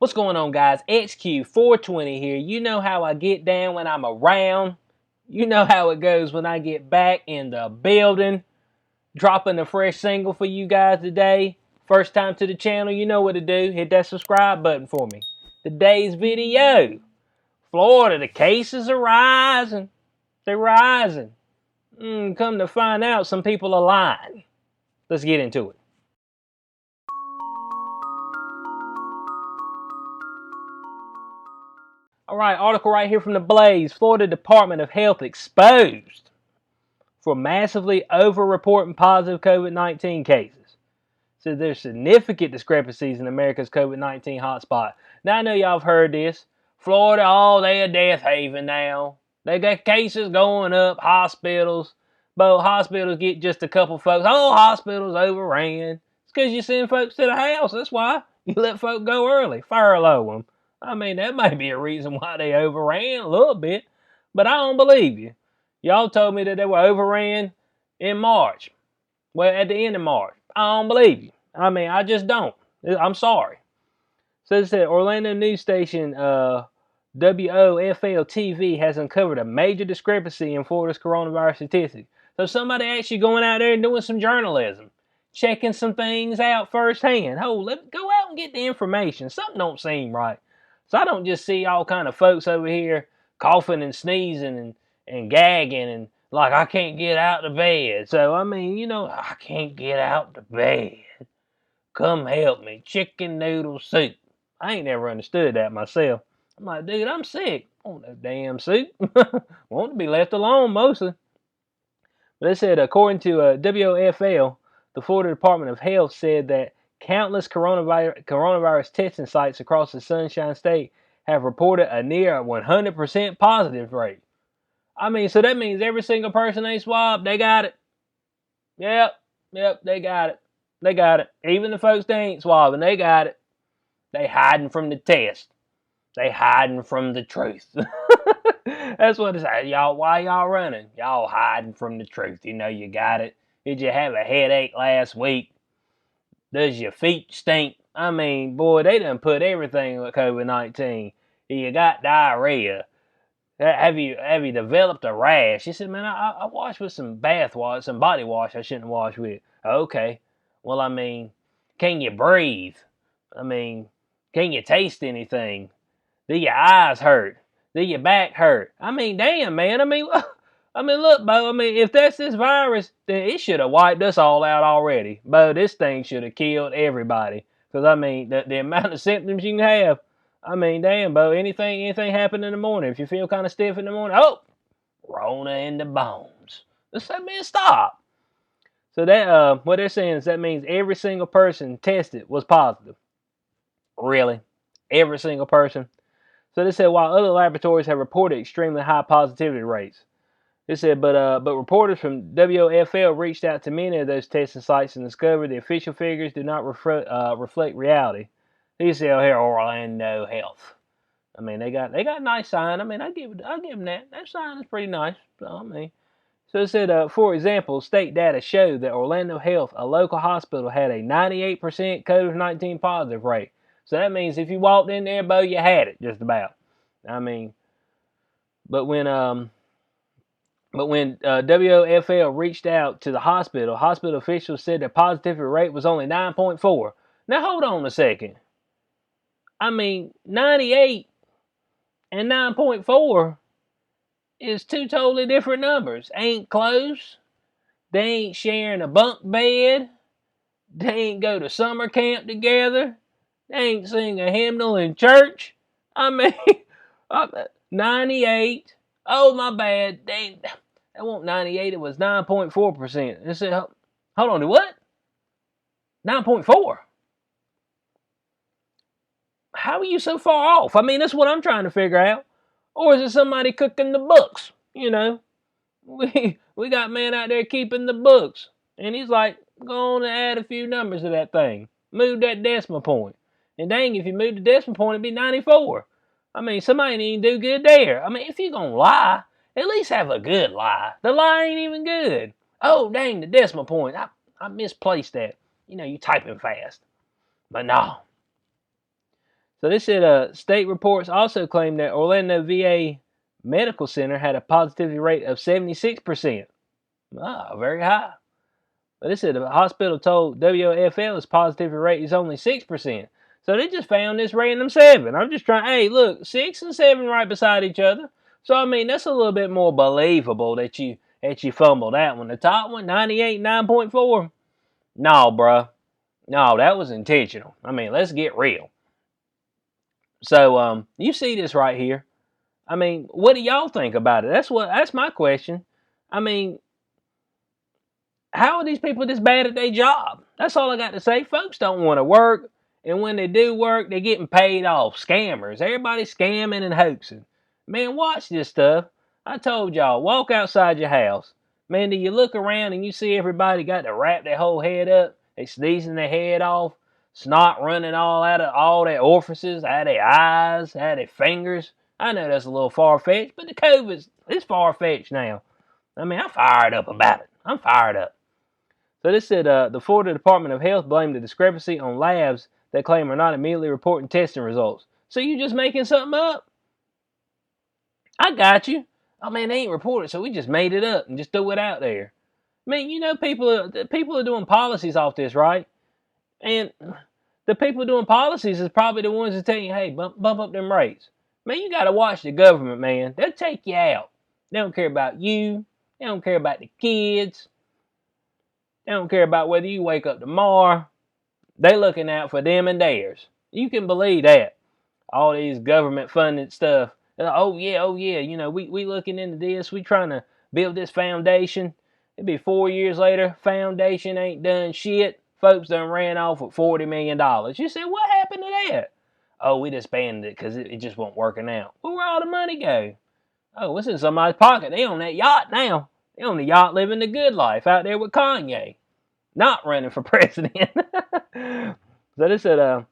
What's going on, guys? XQ420 here. You know how I get down when I'm around. You know how it goes when I get back in the building. Dropping a fresh single for you guys today. First time to the channel, you know what to do. Hit that subscribe button for me. Today's video. Florida, the cases are rising. They're rising. Come to find out, some people are lying. Let's get into it. All right, article right here from the Blaze. Florida Department of Health exposed for massively over-reporting positive COVID-19 cases. So there's significant discrepancies in America's COVID-19 hotspot. Now I know y'all have heard this. Florida, they a death haven now. They got cases going up, hospitals. But hospitals get just a couple folks. Hospitals overran. It's because you send folks to the house. That's why. You let folk go early. Furlough them. I mean, that might be a reason why they overran a little bit. But I don't believe you. Y'all told me that they were overran in March. Well, at the end of March. I don't believe you. I mean, I just don't. I'm sorry. So it said Orlando news station WOFL TV has uncovered a major discrepancy in Florida's coronavirus statistics. So somebody actually going out there and doing some journalism, checking some things out firsthand. Let's go out and get the information. Something don't seem right. So I don't just see all kind of folks over here coughing and sneezing and gagging and like I can't get out of bed. So I mean, I can't get out of bed. Come help me. Chicken noodle soup. I ain't never understood that myself. I'm like, dude, I'm sick. I want no damn soup. Want to be left alone mostly. But they said, according to WOFL, the Florida Department of Health said that countless coronavirus testing sites across the Sunshine State have reported a near 100% positive rate. I mean, so that means every single person they swabbed, they got it. Yep, they got it. They got it. Even the folks they ain't swabbing, they got it. They hiding from the test. They hiding from the truth. That's what it's like. Y'all, why y'all running? Y'all hiding from the truth. You know you got it. Did you have a headache last week? Does your feet stink? I mean, boy, they done put everything with COVID-19. You got diarrhea. Have you developed a rash? She said, man, I washed with some bath wash, some body wash I shouldn't wash with. Okay. Well, I mean, can you breathe? I mean, can you taste anything? Do your eyes hurt? Do your back hurt? I mean, damn, man. I mean, look, Bo. I mean, if that's this virus, then it should have wiped us all out already. Bo, this thing should have killed everybody. Because, I mean, the amount of symptoms you can have. I mean, damn, Bo. Anything happen in the morning? If you feel kind of stiff in the morning, Rona in the bones. Let's say, man, stop. So that what they're saying is that means every single person tested was positive. Really? Every single person? So they said while other laboratories have reported extremely high positivity rates. They said, but reporters from WOFL reached out to many of those testing sites and discovered the official figures do not reflect reality. They said, here, Orlando Health. I mean, they got a nice sign. I mean, I give them that. That sign is pretty nice. So it said, for example, state data showed that Orlando Health, a local hospital, had a 98% COVID-19 positive rate. So that means if you walked in there, Bo, you had it just about. I mean, but when WOFL reached out to the hospital officials said the positivity rate was only 9.4. Now hold on a second. I mean, 98 and 9.4 is two totally different numbers. Ain't close. They ain't sharing a bunk bed. They ain't go to summer camp together. They ain't sing a hymnal in church. I mean, 98. Oh, my bad. That wasn't 98. It was 9.4%. They said, hold on, what? 9.4? How are you so far off? I mean, that's what I'm trying to figure out. Or is it somebody cooking the books? You know, we got man out there keeping the books. And he's like, go on and add a few numbers to that thing. Move that decimal point. And dang, if you move the decimal point, it'd be 94. I mean, somebody ain't do good there. I mean, if you're going to lie, at least have a good lie. The lie ain't even good. Oh, dang, the decimal point. I misplaced that. You know, you typing fast. But no. So this said state reports also claim that Orlando VA Medical Center had a positivity rate of 76%. Ah, very high. But this said the hospital told WFL its positivity rate is only 6%. So they just found this random 7. I'm just trying, hey, look, 6 and 7 right beside each other. So, I mean, that's a little bit more believable that you fumbled that one. The top one, 98, 9.4. No, bruh. No, that was intentional. I mean, let's get real. So, you see this right here. I mean, what do y'all think about it? That's my question. I mean, how are these people this bad at their job? That's all I got to say. Folks don't want to work, and when they do work, they're getting paid off. Scammers. Everybody's scamming and hoaxing. Man, watch this stuff. I told y'all, walk outside your house. Man, do you look around and you see everybody got to wrap their whole head up? They sneezing their head off, snot running all out of all their orifices, out of their eyes, out of their fingers. I know that's a little far-fetched, but the it's far-fetched now. I mean, I'm fired up about it. I'm fired up. So this said the Florida Department of Health blamed the discrepancy on labs that claim are not immediately reporting testing results. So you just making something up? I got you. Oh man, they ain't reported, so we just made it up and just threw it out there. Man, you know people are doing policies off this, right? And the people doing policies is probably the ones that tell you, hey, bump up them rates. Man, you got to watch the government, man. They'll take you out. They don't care about you. They don't care about the kids. They don't care about whether you wake up tomorrow. They looking out for them and theirs. You can believe that. All these government funded stuff. Like, oh yeah. You know, we looking into this. We trying to build this foundation. It'd be 4 years later. Foundation ain't done shit. Folks done ran off with $40 million. You said, what happened to that? Oh, we disbanded it because it just wasn't working out. Well, where all the money go? Oh, it's in somebody's pocket. They on that yacht now. They on the yacht living the good life out there with Kanye. Not running for president. So they said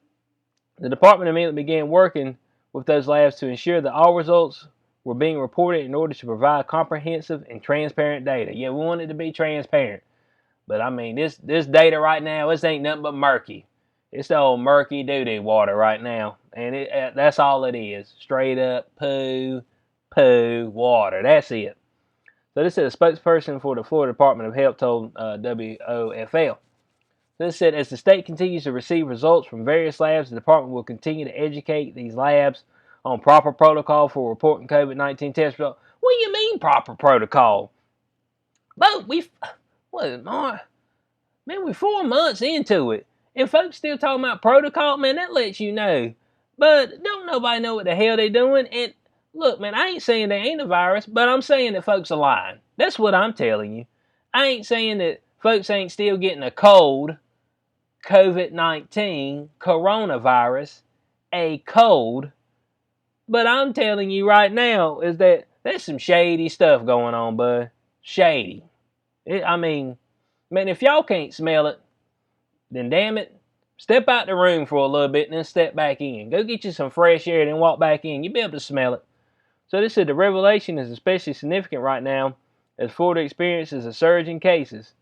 the department immediately began working with those labs to ensure that all results were being reported in order to provide comprehensive and transparent data. Yeah, we want it to be transparent. But I mean, this data right now, this ain't nothing but murky. It's the old murky doo-doo water right now. And that's all it is. Straight up poo water. That's it. So this is a spokesperson for the Florida Department of Health told WOFL. This said, as the state continues to receive results from various labs, the department will continue to educate these labs on proper protocol for reporting COVID-19 test results. What do you mean proper protocol? But we're 4 months into it, and folks still talking about protocol. Man, that lets you know. But don't nobody know what the hell they doing. And look, man, I ain't saying there ain't a virus, but I'm saying that folks are lying. That's what I'm telling you. I ain't saying that folks ain't still getting a cold, COVID-19, coronavirus, a cold. But I'm telling you right now is that there's some shady stuff going on, bud. Shady. I mean, if y'all can't smell it, then damn it, step out the room for a little bit and then step back in. Go get you some fresh air and then walk back in. You'll be able to smell it. So this said the revelation is especially significant right now as Florida experiences a surge in cases.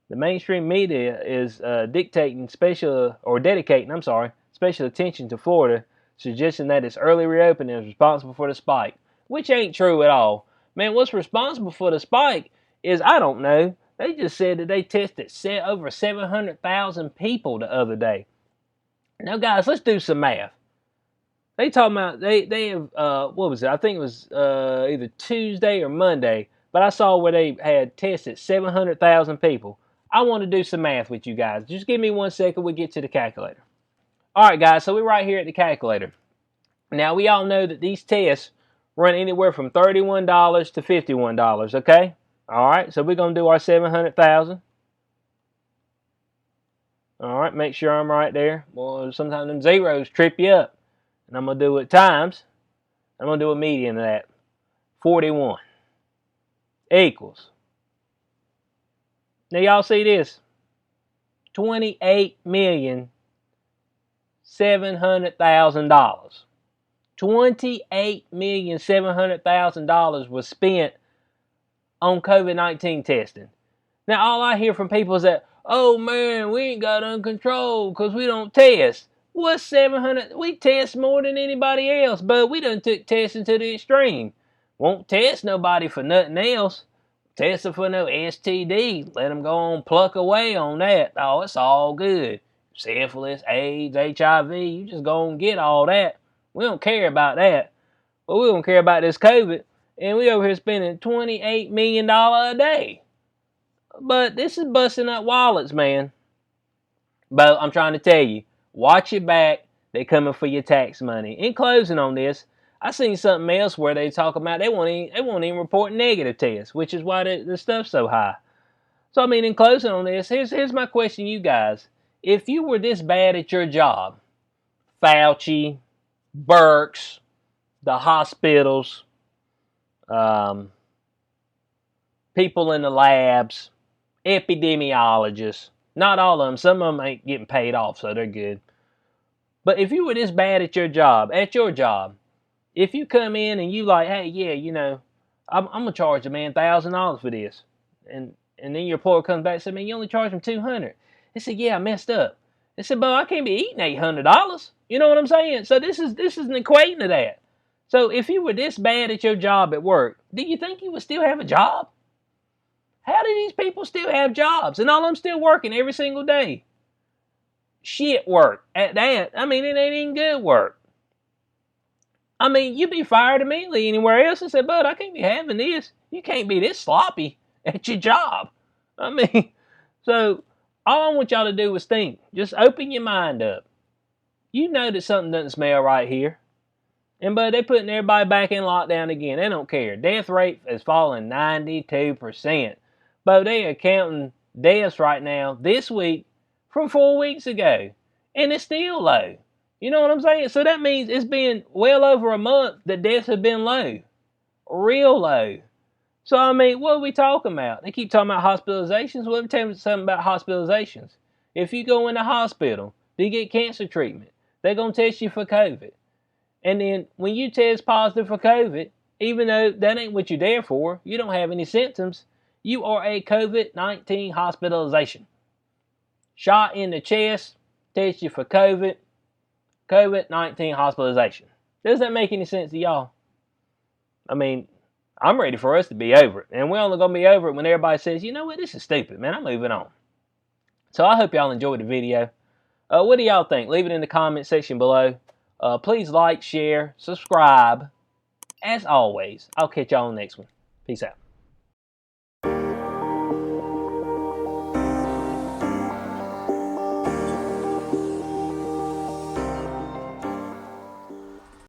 The mainstream media is dedicating special attention to Florida, suggesting that its early reopening is responsible for the spike, which ain't true at all. Man, what's responsible for the spike is, I don't know. They just said that they tested over 700,000 people the other day. Now, guys, let's do some math. They talking about they have what was it? I think it was either Tuesday or Monday, but I saw where they had tested 700,000 people. I want to do some math with you guys. Just give me 1 second. We'll get to the calculator. All right, guys. So we're right here at the calculator. Now we all know that these tests run anywhere from $31 to $51. Okay. All right. So we're gonna do our 700,000. All right. Make sure I'm right there. Well, sometimes them zeros trip you up. And I'm going to do it times. I'm going to do a median of that. 41 equals. Now y'all see this? $28,700,000. $28,700,000 was spent on COVID-19 testing. Now all I hear from people is that, oh man, we ain't got it under control because we don't test. What's 700? We test more than anybody else, but we done took testing to the extreme. Won't test nobody for nothing else. Test them for no STD. Let them go on pluck away on that. Oh, it's all good. Syphilis, AIDS, HIV, you just go and get all that. We don't care about that. But we don't care about this COVID. And we over here spending $28 million a day. But this is busting up wallets, man. But I'm trying to tell you, watch your back. They coming for your tax money. In closing on this, I seen something else where they talk about they won't even report negative tests, which is why the stuff's so high. So I mean, in closing on this, here's my question to you guys. If you were this bad at your job, Fauci, Burks, the hospitals, people in the labs, epidemiologists, not all of them, some of them ain't getting paid off, so they're good. But if you were this bad at your job, if you come in and you like, hey, yeah, you know, I'm gonna charge the man $1,000 for this, and then your employer comes back and says, man, you only charged him $200. They said, yeah, I messed up. They said, but I can't be eating $800. You know what I'm saying? So this is an equating to that. So if you were this bad at your job at work, do you think you would still have a job? How do these people still have jobs? And all of them still working every single day. Shit work at that. I mean, it ain't even good work. I mean, you'd be fired immediately anywhere else and say, bud, I can't be having this. You can't be this sloppy at your job. I mean, so all I want y'all to do is think. Just open your mind up. You know that something doesn't smell right here. And but they putting everybody back in lockdown again. They don't care. Death rate has fallen 92%. But they are counting deaths right now this week from 4 weeks ago. And it's still low. You know what I'm saying? So that means it's been well over a month that deaths have been low. Real low. So, I mean, what are we talking about? They keep talking about hospitalizations. Well, let me tell you something about hospitalizations. If you go in the hospital to get cancer treatment, they're going to test you for COVID. And then when you test positive for COVID, even though that ain't what you're there for, you don't have any symptoms, you are a COVID-19 hospitalization. Shot in the chest, test you for COVID-19 hospitalization. Does that make any sense to y'all? I mean, I'm ready for us to be over it. And we're only going to be over it when everybody says, you know what, this is stupid, man, I'm moving on. So I hope y'all enjoyed the video. What do y'all think? Leave it in the comment section below. Please like, share, subscribe. As always, I'll catch y'all on the next one. Peace out.